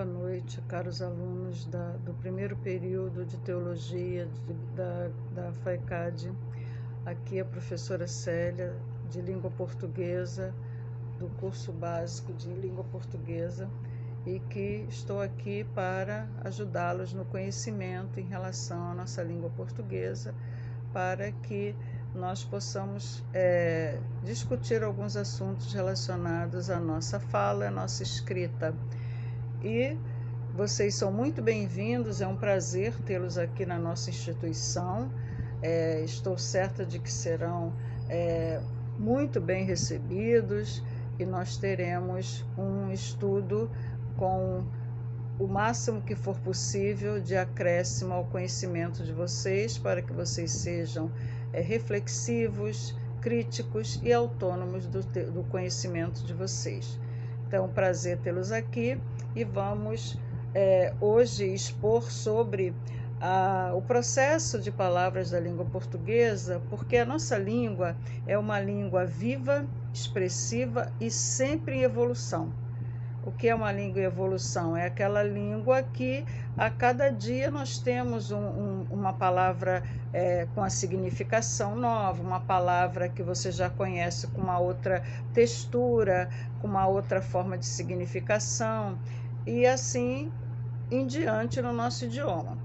Boa noite, caros alunos do primeiro período de Teologia da FAECAD. Aqui é a professora Célia, de Língua Portuguesa, do curso básico de Língua Portuguesa, e que estou aqui para ajudá-los no conhecimento em relação à nossa língua portuguesa, para que nós possamos discutir alguns assuntos relacionados à nossa fala, à nossa escrita. E vocês são muito bem-vindos, é um prazer tê-los aqui na nossa instituição. Estou certa de que serão muito bem recebidos e nós teremos um estudo com o máximo que for possível de acréscimo ao conhecimento de vocês, para que vocês sejam reflexivos, críticos e autônomos do conhecimento de vocês. Então, prazer tê-los aqui e vamos hoje expor sobre o processo de palavras da língua portuguesa, porque a nossa língua é uma língua viva, expressiva e sempre em evolução. O que é uma língua em evolução? É aquela língua que a cada dia nós temos uma palavra com a significação nova, uma palavra que você já conhece com uma outra textura, com uma outra forma de significação, e assim em diante no nosso idioma.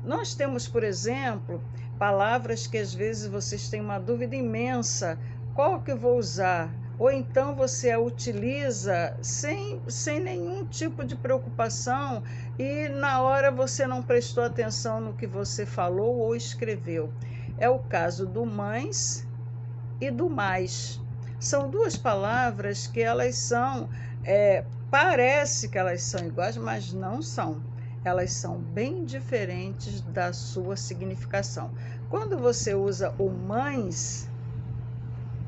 Nós temos, por exemplo, palavras que às vezes vocês têm uma dúvida imensa, qual que eu vou usar? Ou então você a utiliza sem nenhum tipo de preocupação e na hora você não prestou atenção no que você falou ou escreveu. É o caso do mães e do mais. São duas palavras que elas são, parece que elas são iguais, mas não são. Elas são bem diferentes da sua significação. Quando você usa o mães,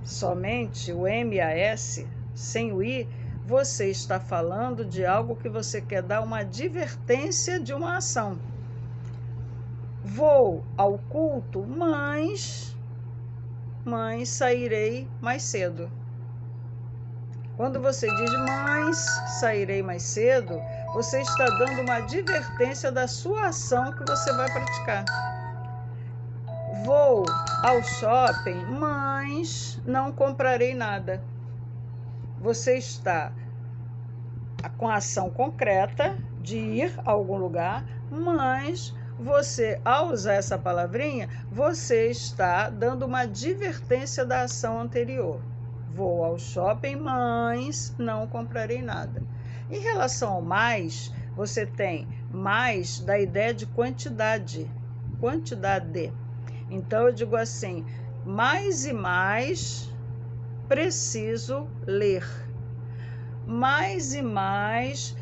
somente o M-A-S, sem o I, você está falando de algo que você quer dar uma advertência de uma ação. Vou ao culto, mas sairei mais cedo. Quando você diz mas sairei mais cedo, você está dando uma advertência da sua ação que você vai praticar. Vou ao shopping, mas não comprarei nada. Você está com a ação concreta de ir a algum lugar, mas você, ao usar essa palavrinha, você está dando uma advertência da ação anterior. Vou ao shopping, mas não comprarei nada. Em relação ao mais, você tem mais da ideia de quantidade. Então, eu digo assim, mais e mais preciso ler. Mais e mais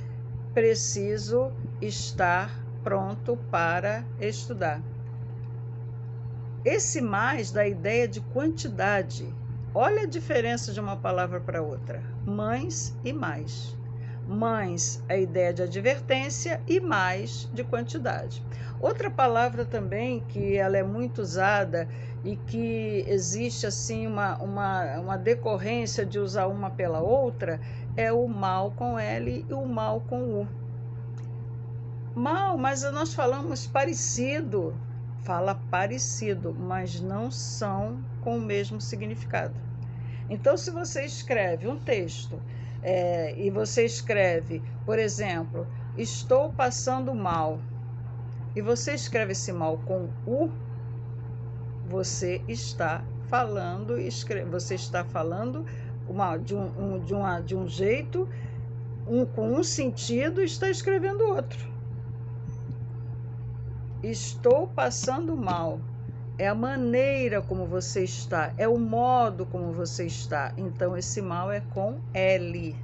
preciso estar pronto para estudar. Esse mais dá ideia de quantidade. Olha a diferença de uma palavra para outra. Mães e mais. Mães, a ideia de advertência, e mais de quantidade. Outra palavra também que ela é muito usada e que existe assim uma decorrência de usar uma pela outra é o mal com L e o mal com U. Mal, mas nós falamos parecido, fala parecido, mas não são com o mesmo significado. Então, se você escreve um texto e você escreve, por exemplo, estou passando mal, e você escreve esse mal com U, você está falando, de um jeito, com um sentido, e está escrevendo outro. Estou passando mal. É a maneira como você está, é o modo como você está. Então, esse mal é com L.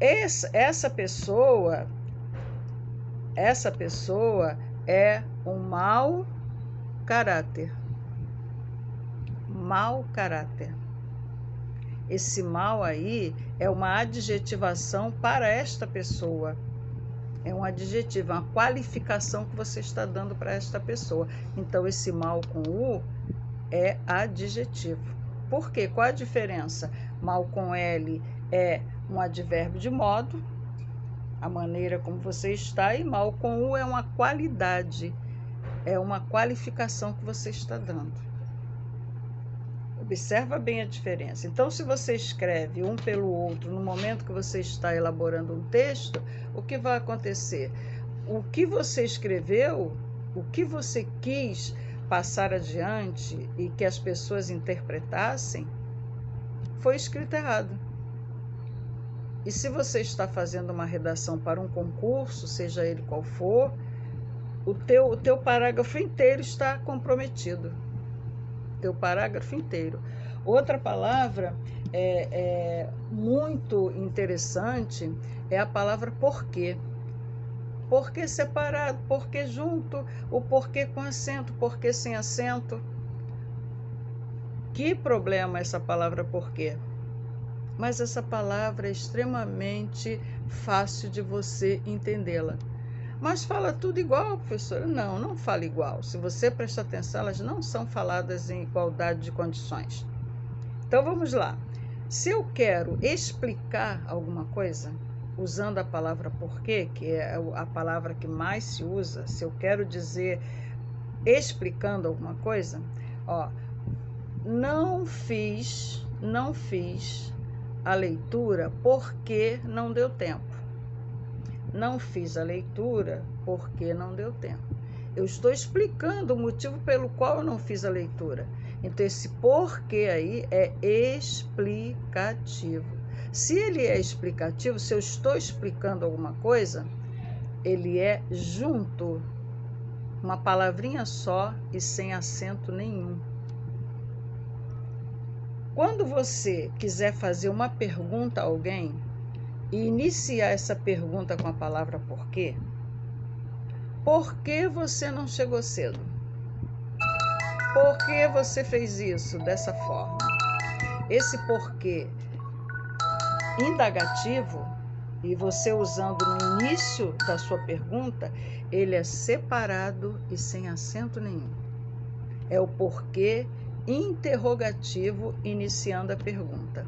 Essa pessoa é um mau caráter. Mau caráter. Esse mal aí é uma adjetivação para esta pessoa. É um adjetivo, uma qualificação que você está dando para esta pessoa. Então, esse mal com U é adjetivo. Por quê? Qual a diferença? Mal com L é um advérbio de modo, a maneira como você está, e mal com U é uma qualidade, é uma qualificação que você está dando. Observa bem a diferença. Então, se você escreve um pelo outro no momento que você está elaborando um texto, o que vai acontecer? O que você escreveu, o que você quis passar adiante e que as pessoas interpretassem, foi escrito errado. E se você está fazendo uma redação para um concurso, seja ele qual for, o teu parágrafo inteiro está comprometido. Teu parágrafo inteiro. Outra palavra muito interessante é a palavra porquê. Porquê separado, porquê junto, o porquê com acento, porquê sem acento. Que problema essa palavra porquê? Mas essa palavra é extremamente fácil de você entendê-la. Mas fala tudo igual, professora? Não, não fala igual. Se você prestar atenção, elas não são faladas em igualdade de condições. Então vamos lá. Se eu quero explicar alguma coisa, usando a palavra porquê, que é a palavra que mais se usa, se eu quero dizer explicando alguma coisa, ó, não fiz a leitura porque não deu tempo. Não fiz a leitura porque não deu tempo. Eu estou explicando o motivo pelo qual eu não fiz a leitura. Então, esse porquê aí é explicativo. Se ele é explicativo, se eu estou explicando alguma coisa, ele é junto, uma palavrinha só e sem acento nenhum. Quando você quiser fazer uma pergunta a alguém e iniciar essa pergunta com a palavra porquê, por que você não chegou cedo? Por que você fez isso dessa forma? Esse porquê indagativo, e você usando no início da sua pergunta, ele é separado e sem acento nenhum. É o porquê interrogativo iniciando a pergunta.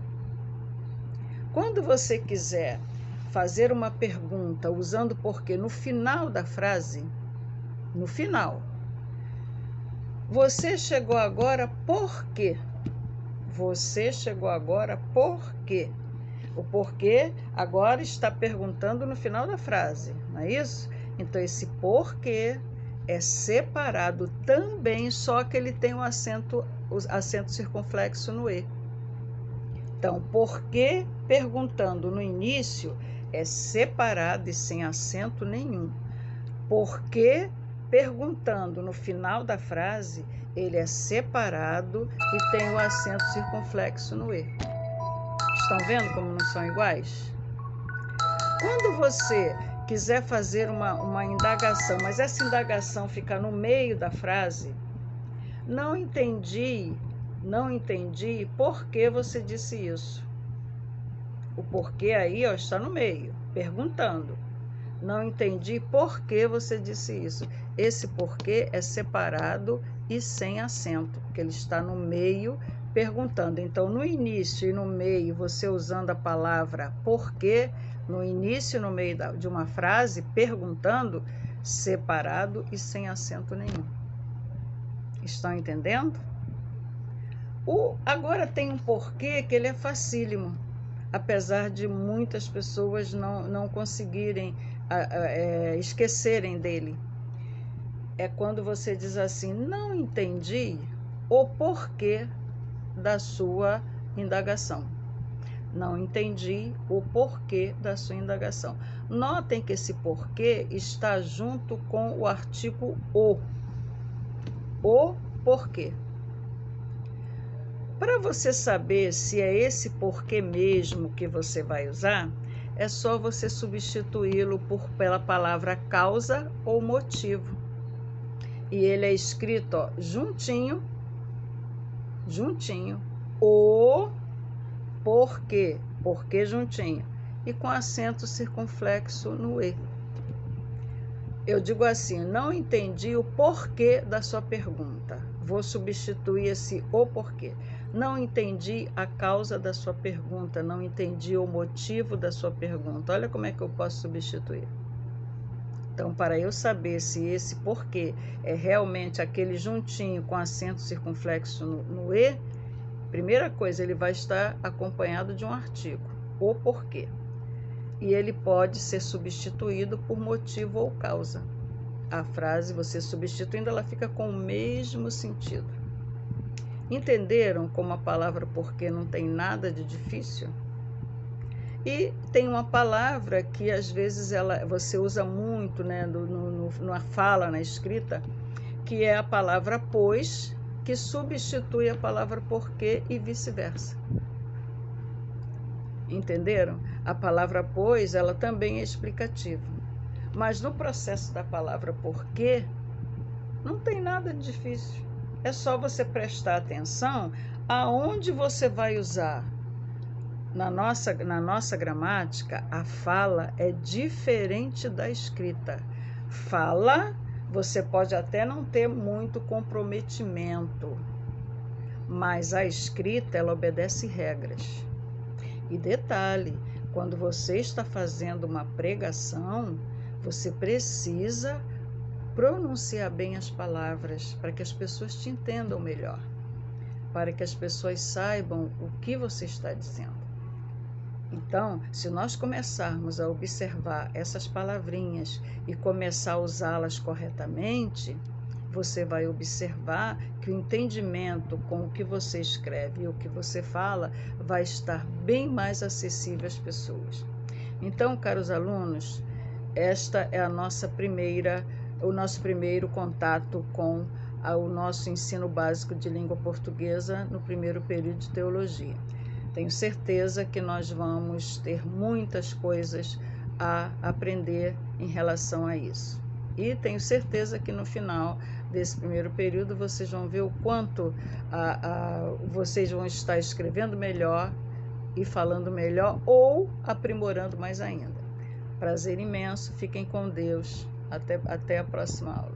Quando você quiser fazer uma pergunta usando porquê no final da frase, no final, você chegou agora por quê? Você chegou agora por quê? O porquê agora está perguntando no final da frase, não é isso? Então, esse porquê é separado também, só que ele tem o acento circunflexo no E. Então, porquê perguntando no início é separado e sem acento nenhum. Porquê perguntando no final da frase, ele é separado e tem o acento circunflexo no E. Estão vendo como não são iguais? Quando você quiser fazer uma indagação, mas essa indagação fica no meio da frase, não entendi por que você disse isso. O porquê aí, ó, está no meio, perguntando. Não entendi por que você disse isso. Esse porquê é separado e sem acento, porque ele está no meio perguntando. Então, no início e no meio, você usando a palavra porquê, no início e no meio de uma frase, perguntando, separado e sem acento nenhum. Estão entendendo? Agora tem um porquê que ele é facílimo, apesar de muitas pessoas não conseguirem esquecerem dele. É quando você diz assim, não entendi o porquê da sua indagação. Não entendi o porquê da sua indagação. Notem que esse porquê está junto com o artigo o. O porquê. Para você saber se é esse porquê mesmo que você vai usar, é só você substituí-lo pela palavra causa ou motivo. E ele é escrito, ó, juntinho, o porquê, porquê juntinho, e com acento circunflexo no E. Eu digo assim, não entendi o porquê da sua pergunta. Vou substituir esse o porquê. Não entendi a causa da sua pergunta, não entendi o motivo da sua pergunta. Olha como é que eu posso substituir. Então, para eu saber se esse porquê é realmente aquele juntinho com acento circunflexo no E, primeira coisa, ele vai estar acompanhado de um artigo, o porquê. E ele pode ser substituído por motivo ou causa. A frase, você substituindo, ela fica com o mesmo sentido. Entenderam como a palavra porquê não tem nada de difícil? E tem uma palavra que às vezes você usa muito, né, na fala, na escrita, que é a palavra pois, que substitui a palavra porquê e vice-versa. Entenderam? A palavra pois, ela também é explicativa. Mas no processo da palavra porquê, não tem nada de difícil. É só você prestar atenção aonde você vai usar. Na nossa gramática, a fala é diferente da escrita. Fala, você pode até não ter muito comprometimento, mas a escrita, ela obedece regras. E detalhe, quando você está fazendo uma pregação, você precisa pronunciar bem as palavras para que as pessoas te entendam melhor, para que as pessoas saibam o que você está dizendo. Então, se nós começarmos a observar essas palavrinhas e começar a usá-las corretamente, você vai observar que o entendimento com o que você escreve e o que você fala vai estar bem mais acessível às pessoas. Então, caros alunos, esta é o nosso primeiro contato com o nosso ensino básico de língua portuguesa no primeiro período de teologia. Tenho certeza que nós vamos ter muitas coisas a aprender em relação a isso. E tenho certeza que no final desse primeiro período vocês vão ver o quanto vocês vão estar escrevendo melhor e falando melhor ou aprimorando mais ainda. Prazer imenso, fiquem com Deus. Até a próxima aula.